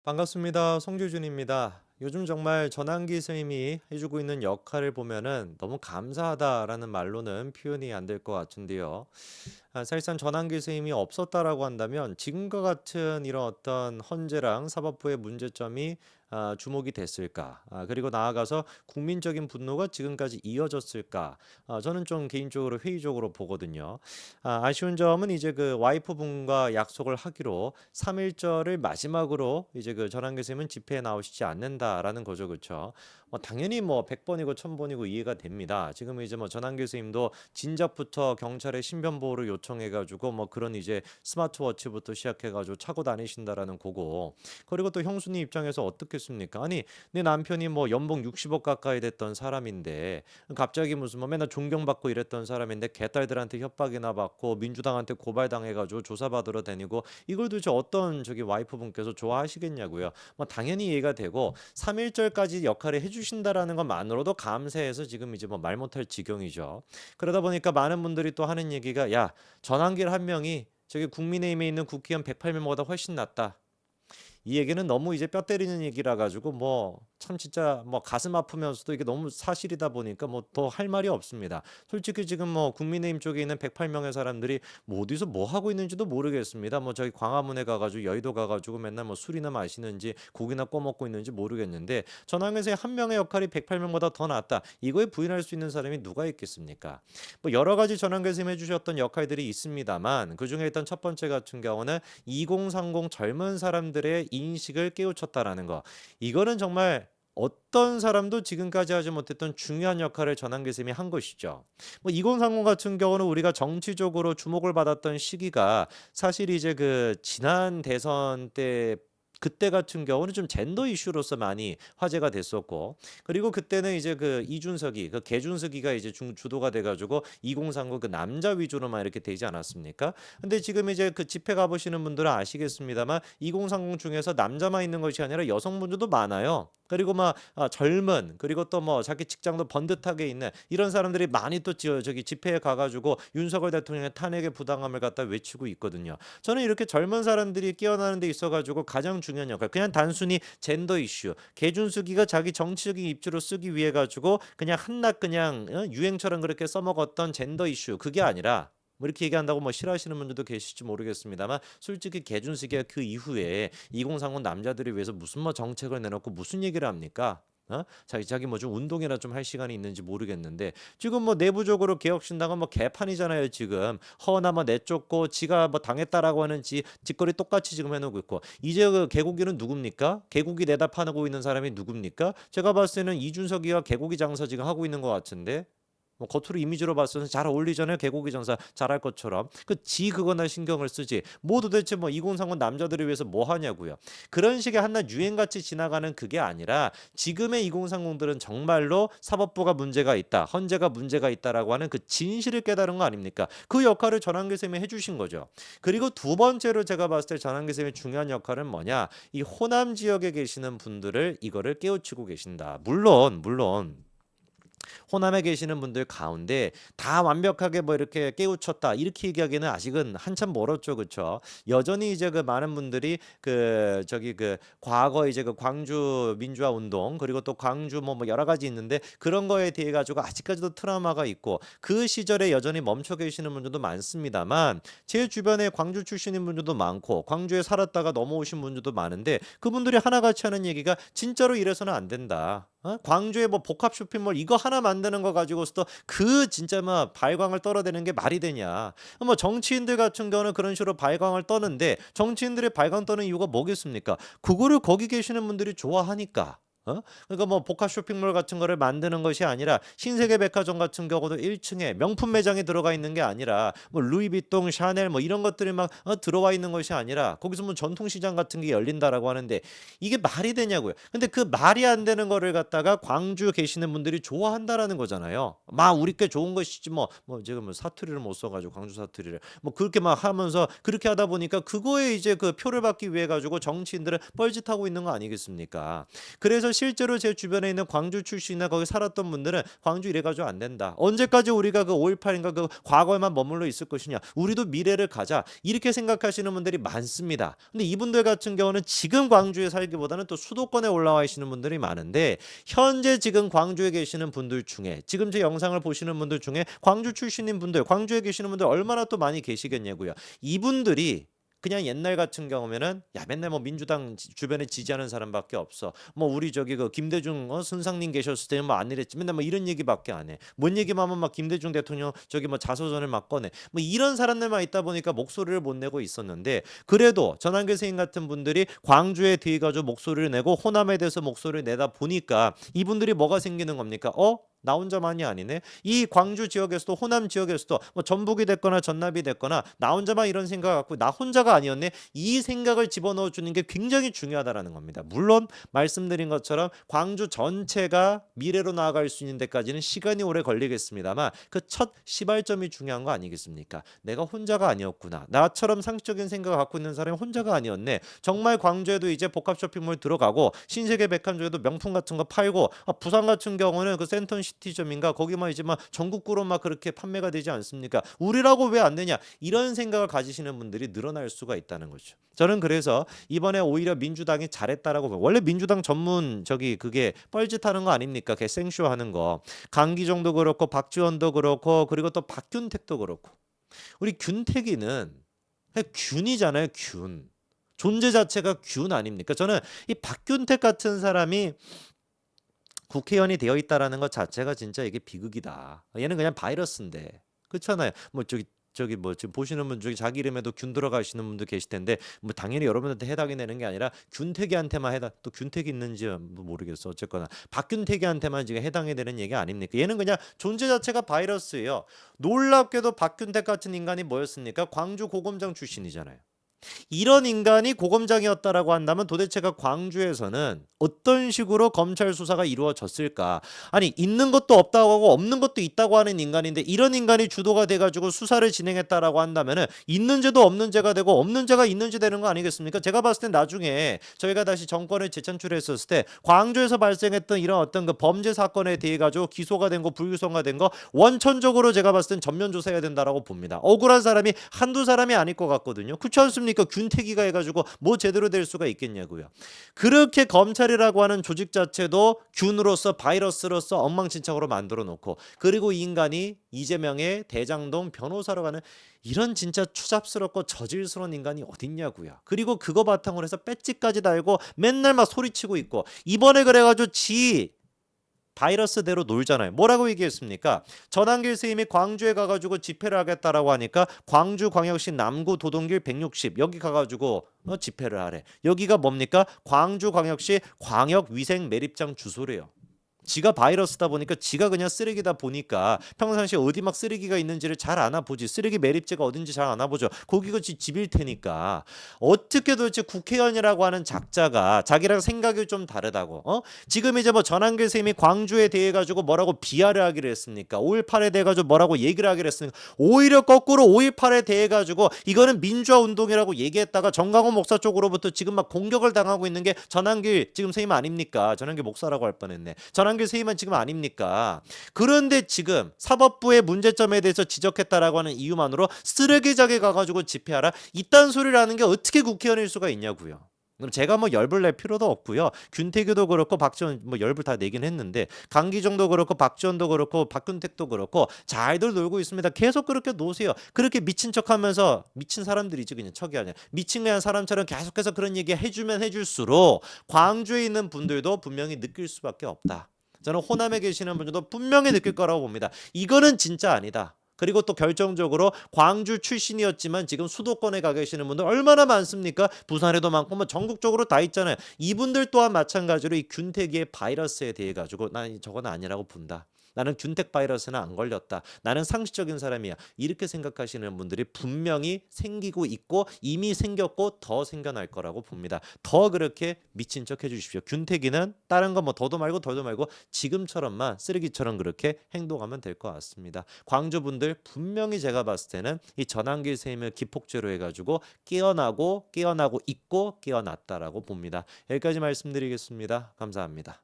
반갑습니다. 송규준입니다. 요즘 정말 전환기 선생님이 해주고 있는 역할을 보면은 너무 감사하다라는 말로는 표현이 안 될 것 같은데요. 사실상 전환기 선생님이 없었다라고 한다면 지금과 같은 이런 어떤 헌재랑 사법부의 문제점이 주목이 됐을까? 그리고 나아가서 국민적인 분노가 지금까지 이어졌을까? 저는 좀 개인적으로 회의적으로 보거든요. 아쉬운 점은 이제 그 와이프분과 약속을 하기로 3.1절을 마지막으로 이제 그 전환기 선생님은 집회에 나오시지 않는다라는 거죠, 그렇죠? 당연히 뭐 100번이고 1000번이고 이해가 됩니다. 지금 이제 뭐 전환기 선생님도 진작부터 경찰에 신변 보호를 요청해가지고 뭐 그런 이제 스마트워치부터 시작해가지고 차고 다니신다라는 거고. 그리고 또 형수님 입장에서 어떻겠습니까? 아니 내 남편이 뭐 연봉 60억 가까이 됐던 사람인데 갑자기 무슨 뭐 맨날 존경받고 이랬던 사람인데 개딸들한테 협박이나 받고 민주당한테 고발당해가지고 조사받으러 다니고 이걸 도대체 어떤 저기 와이프분께서 좋아하시겠냐고요. 뭐 당연히 이해가 되고 3.1절까지 역할을 해주신다라는 것만으로도 감사해서 지금 이제 뭐 말 못할 지경이죠. 그러다 보니까 많은 분들이 또 하는 얘기가 야 전환길 한 명이 저기 국민의힘에 있는 국회의원 108명보다 훨씬 낫다. 이 얘기는 너무 이제 뼈 때리는 얘기라 가지고 뭐 참 진짜 뭐 가슴 아프면서도 이게 너무 사실이다 보니까 뭐 더 할 말이 없습니다. 솔직히 지금 뭐 국민의힘 쪽에 있는 108명의 사람들이 뭐 어디서 뭐 하고 있는지도 모르겠습니다. 뭐 저기 광화문에 가가지고 여의도 가가지고 맨날 뭐 술이나 마시는지 고기나 꺼먹고 있는지 모르겠는데 전황에서의 한 명의 역할이 108명보다 더 낫다. 이거에 부인할 수 있는 사람이 누가 있겠습니까? 뭐 여러 가지 전환 교수님 해주셨던 역할들이 있습니다만 그 중에 일단 첫 번째 같은 경우는 2030 젊은 사람들의 인식을 깨우쳤다라는 거. 이거는 정말 어떤 사람도 지금까지 하지 못했던 중요한 역할을 전환기 쌤이 한 것이죠. 뭐 2030 같은 경우는 우리가 정치적으로 주목을 받았던 시기가 사실 이제 그 지난 대선 때 그때 같은 경우는 좀 젠더 이슈로서 많이 화제가 됐었고 그리고 그때는 이제 그 이준석이 그 개준석이가 이제 주도가 돼가지고 2039 그 남자 위주로만 이렇게 되지 않았습니까? 근데 지금 이제 그 집회 가보시는 분들은 아시겠습니다만 2030 중에서 남자만 있는 것이 아니라 여성분들도 많아요. 그리고 막 젊은 그리고 또 뭐 자기 직장도 번듯하게 있는 이런 사람들이 많이 또 저기 집회에 가가지고 윤석열 대통령의 탄핵의 부당함을 갖다 외치고 있거든요. 저는 이렇게 젊은 사람들이 깨어나는 데 있어가지고 가장 중요한 역할 그냥 단순히 젠더 이슈 개준수기가 자기 정치적인 입지로 쓰기 위해 가지고 그냥 한낱 그냥 유행처럼 그렇게 써먹었던 젠더 이슈 그게 아니라 뭐 이렇게 얘기한다고 뭐 싫어하시는 분들도 계실지 모르겠습니다만 솔직히 개준수기가 그 이후에 2030 남자들을 위해서 무슨 뭐 정책을 내놓고 무슨 얘기를 합니까? 자기 뭐 좀 운동이나 좀 할 시간이 있는지 모르겠는데 지금 뭐 내부적으로 개혁신당은 뭐 개판이잖아요 지금 허나 뭐 내쫓고 지가 뭐 당했다라고 하는 짓거리 똑같이 지금 해놓고 있고 이제 그 개고기는 누굽니까? 개고기 내다 파고 있는 사람이 누굽니까? 제가 봤을 때는 이준석이가 개고기 장사 지금 하고 있는 것 같은데 뭐 겉으로 이미지로 봤을 때 잘 어울리잖아요. 개고기 장사 잘할 것처럼. 그거나 신경을 쓰지. 뭐 도대체 뭐 2030 남자들을 위해서 뭐 하냐고요. 그런 식의 한낱 유행같이 지나가는 그게 아니라 지금의 2030들은 정말로 사법부가 문제가 있다. 헌재가 문제가 있다라고 하는 그 진실을 깨달은 거 아닙니까? 그 역할을 전환기 쌤이 해주신 거죠. 그리고 두 번째로 제가 봤을 때 전환기 쌤의 중요한 역할은 뭐냐? 이 호남 지역에 계시는 분들을 이거를 깨우치고 계신다. 물론 호남에 계시는 분들 가운데 다 완벽하게 뭐 이렇게 깨우쳤다 이렇게 얘기하기는 아직은 한참 멀었죠, 그렇죠? 여전히 이제 그 많은 분들이 그 저기 그 과거 이제 그 광주 민주화 운동 그리고 또 광주 뭐 여러 가지 있는데 그런 거에 대해 가지고 아직까지도 트라우마가 있고 그 시절에 여전히 멈춰 계시는 분들도 많습니다만 제 주변에 광주 출신인 분들도 많고 광주에 살았다가 넘어오신 분들도 많은데 그분들이 하나같이 하는 얘기가 진짜로 이래서는 안 된다. 광주에 뭐 복합 쇼핑몰 이거 하나 만드는 거 가지고서도 그 진짜 막 발광을 떨어대는 게 말이 되냐. 뭐 정치인들 같은 경우는 그런 식으로 발광을 떠는데 정치인들의 발광 떠는 이유가 뭐겠습니까? 그거를 거기 계시는 분들이 좋아하니까. 그러니까 뭐 복합 쇼핑몰 같은 거를 만드는 것이 아니라 신세계 백화점 같은 경우도 1층에 명품 매장이 들어가 있는 게 아니라 뭐 루이비통, 샤넬 뭐 이런 것들이 막 들어와 있는 것이 아니라 거기서 뭐 전통시장 같은 게 열린다라고 하는데 이게 말이 되냐고요. 근데 그 말이 안 되는 거를 갖다가 광주 계시는 분들이 좋아한다라는 거잖아요. 막 우리께 좋은 것이지 뭐 지금 뭐 사투리를 못 써가지고 광주 사투리를 뭐 그렇게 막 하면서 그렇게 하다 보니까 그거에 이제 그 표를 받기 위해 가지고 정치인들은 뻘짓하고 있는 거 아니겠습니까? 그래서 그래서 실제로 제 주변에 있는 광주 출신이나 거기 살았던 분들은 광주 이래가지고 안 된다. 언제까지 우리가 그 5.18인가 그 과거에만 머물러 있을 것이냐. 우리도 미래를 가자. 이렇게 생각하시는 분들이 많습니다. 근데 이분들 같은 경우는 지금 광주에 살기보다는 또 수도권에 올라와 계시는 분들이 많은데 현재 지금 광주에 계시는 분들 중에 지금 제 영상을 보시는 분들 중에 광주 출신인 분들, 광주에 계시는 분들 얼마나 또 많이 계시겠냐고요. 이분들이 그냥 옛날 같은 경우면은 야 맨날 뭐 민주당 주변에 지지하는 사람밖에 없어. 뭐 우리 저기 그 김대중 선상님 계셨을 때는 뭐 안 이랬지. 맨날 뭐 이런 얘기밖에 안 해. 뭔 얘기만 하면 막 김대중 대통령 저기 뭐 자서전을 막 꺼내. 뭐 이런 사람들만 있다 보니까 목소리를 못 내고 있었는데 그래도 전한길 선생님 같은 분들이 광주에 대해 가지고 목소리를 내고 호남에 대해서 목소리를 내다 보니까 이분들이 뭐가 생기는 겁니까? 나 혼자만이 아니네. 이 광주 지역에서도 호남 지역에서도 뭐 전북이 됐거나 전남이 됐거나 나 혼자만 이런 생각 갖고 나 혼자가 아니었네. 이 생각을 집어넣어 주는 게 굉장히 중요하다라는 겁니다. 물론 말씀드린 것처럼 광주 전체가 미래로 나아갈 수 있는 데까지는 시간이 오래 걸리겠습니다만 그 첫 시발점이 중요한 거 아니겠습니까? 내가 혼자가 아니었구나. 나처럼 상식적인 생각을 갖고 있는 사람이 혼자가 아니었네. 정말 광주에도 이제 복합 쇼핑몰 들어가고 신세계 백화점에도 명품 같은 거 팔고 부산 같은 경우는 그 센턴 시티점인가 거기만 이제 막 전국구로 막 그렇게 판매가 되지 않습니까? 우리라고 왜 안 되냐? 이런 생각을 가지시는 분들이 늘어날 수가 있다는 거죠. 저는 그래서 이번에 오히려 민주당이 잘했다라고 봐요. 원래 민주당 전문 저기 그게 뻘짓하는 거 아닙니까? 개생쇼 하는 거. 강기정도 그렇고 박지원도 그렇고 그리고 또 박균택도 그렇고 우리 균택이는 그냥 균이잖아요. 균. 존재 자체가 균 아닙니까? 저는 이 박균택 같은 사람이 국회의원이 되어 있다라는 것 자체가 진짜 이게 비극이다. 얘는 그냥 바이러스인데. 그렇잖아요. 뭐 저기 뭐 지금 보시는 분 중에 자기 이름에도 균 들어가시는 분도 계실 텐데 뭐 당연히 여러분한테 해당이 되는 게 아니라 균택이한테만 해당 또 균택이 있는지 뭐 모르겠어. 어쨌거나 박균택이한테만 지금 해당이 되는 얘기 아닙니까? 얘는 그냥 존재 자체가 바이러스예요. 놀랍게도 박균택 같은 인간이 뭐였습니까? 광주 고검장 출신이잖아요. 이런 인간이 고검장이었다라고 한다면 도대체가 광주에서는 어떤 식으로 검찰 수사가 이루어졌을까? 아니 있는 것도 없다고 하고 없는 것도 있다고 하는 인간인데 이런 인간이 주도가 돼가지고 수사를 진행했다라고 한다면은 있는 죄도 없는 죄가 되고 없는 죄가 있는 죄 되는 거 아니겠습니까? 제가 봤을 땐 나중에 저희가 다시 정권을 재창출했었을 때 광주에서 발생했던 이런 어떤 그 범죄 사건에 대해 가지고 기소가 된 거 불기소가 된 거 원천적으로 제가 봤을 땐 전면 조사해야 된다라고 봅니다. 억울한 사람이 한두 사람이 아닐 것 같거든요. 그렇지 않습니까? 균태기가 해가지고 뭐 제대로 될 수가 있겠냐고요. 그렇게 검찰이라고 하는 조직 자체도 균으로서 바이러스로서 엉망진창으로 만들어 놓고 그리고 이 인간이 이재명의 대장동 변호사로 가는 이런 진짜 추잡스럽고 저질스러운 인간이 어딨냐고요. 그리고 그거 바탕으로 해서 배지까지 달고 맨날 막 소리치고 있고 이번에 그래가지고 지 바이러스대로 놀잖아요. 뭐라고 얘기했습니까? 전한길 스님이 광주에 가가지고 집회를 하겠다라고 하니까 광주광역시 남구 도동길 160 여기 가가지고 집회를 하래. 여기가 뭡니까? 광주광역시 광역위생 매립장 주소래요. 지가 바이러스다 보니까 지가 그냥 쓰레기다 보니까 평상시에 어디 막 쓰레기가 있는지를 잘 알아보지. 쓰레기 매립지가 어딘지 잘 알아보죠. 거기가 집일 테니까 어떻게 도대체 국회의원이라고 하는 작자가 자기랑 생각이 좀 다르다고 지금 이제 뭐 전한길 선생님이 광주에 대해 가지고 뭐라고 비하를 하기로 했습니까? 5.18에 대해 가지고 뭐라고 얘기를 하기로 했습니까? 오히려 거꾸로 5.18에 대해 가지고 이거는 민주화 운동이라고 얘기했다가 정강원 목사 쪽으로부터 지금 막 공격을 당하고 있는 게 전한길 지금 선생님 아닙니까? 전한길 목사라고 할 뻔했네. 전한길 선생님은 지금 아닙니까? 그런데 지금 사법부의 문제점에 대해서 지적했다라고 하는 이유만으로 쓰레기장에 가가지고 집회하라? 이딴 소리를 하는 게 어떻게 국회의원일 수가 있냐고요. 그럼 제가 뭐 열불 낼 필요도 없고요. 균태규도 그렇고 박지원 뭐 열불 다 내긴 했는데 강기정도 그렇고 박지원도 그렇고 박균택도 그렇고 잘들 놀고 있습니다. 계속 그렇게 노세요. 그렇게 미친 척하면서 미친 사람들이지 그냥 척이 아니라 미친 그냥 사람처럼 계속해서 그런 얘기 해주면 해줄수록 광주에 있는 분들도 분명히 느낄 수밖에 없다. 저는 호남에 계시는 분들도 분명히 느낄 거라고 봅니다. 이거는 진짜 아니다. 그리고 또 결정적으로 광주 출신이었지만 지금 수도권에 가 계시는 분들 얼마나 많습니까? 부산에도 많고 뭐 전국적으로 다 있잖아요. 이분들 또한 마찬가지로 이 균태기의 바이러스에 대해 가지고 난 저건 아니라고 본다. 나는 균택 바이러스는 안 걸렸다. 나는 상식적인 사람이야. 이렇게 생각하시는 분들이 분명히 생기고 있고 이미 생겼고 더 생겨날 거라고 봅니다. 더 그렇게 미친 척 해주십시오. 균택이는 다른 거 뭐 더도 말고 덜도 말고 지금처럼만 쓰레기처럼 그렇게 행동하면 될 것 같습니다. 광주분들 분명히 제가 봤을 때는 이 전한길 쌤을 기폭제로 해가지고 깨어나고 있고 깨어났다라고 봅니다. 여기까지 말씀드리겠습니다. 감사합니다.